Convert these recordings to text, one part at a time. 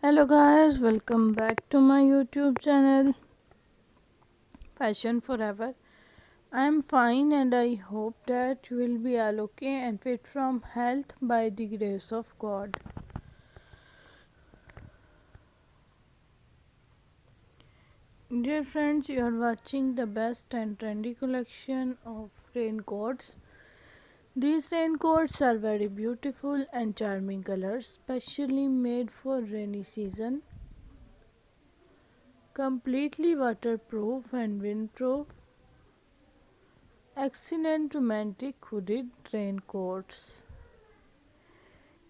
Hello guys, welcome back to my YouTube channel Fashion Forever. I'm fine and I hope that you will be all okay and fit from health by the grace of God. Dear friends, you are watching the best and trendy collection of raincoats. These raincoats are very beautiful and charming colors, specially made for rainy season, completely waterproof and windproof. Excellent romantic hooded raincoats.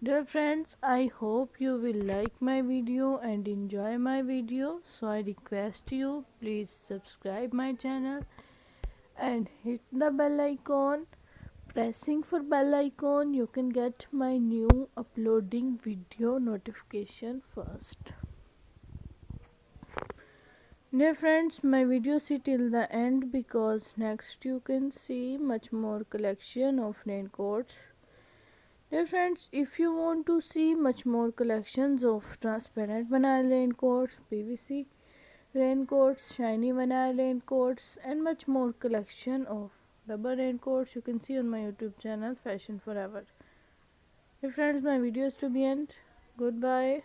Dear friends, I hope you will like my video and enjoy my video. So I request you please subscribe my channel and hit the bell icon. Pressing for bell icon you can get my new uploading video notification first. Dear friends, my video see till the end because next you can see much more collection of raincoats. Dear friends, if you want to see much more collections of transparent vinyl raincoats, PVC raincoats, shiny vinyl raincoats and much more collection of rubber raincoats, you can see on my YouTube channel Fashion Forever. Dear friends, my video is to be end. Goodbye.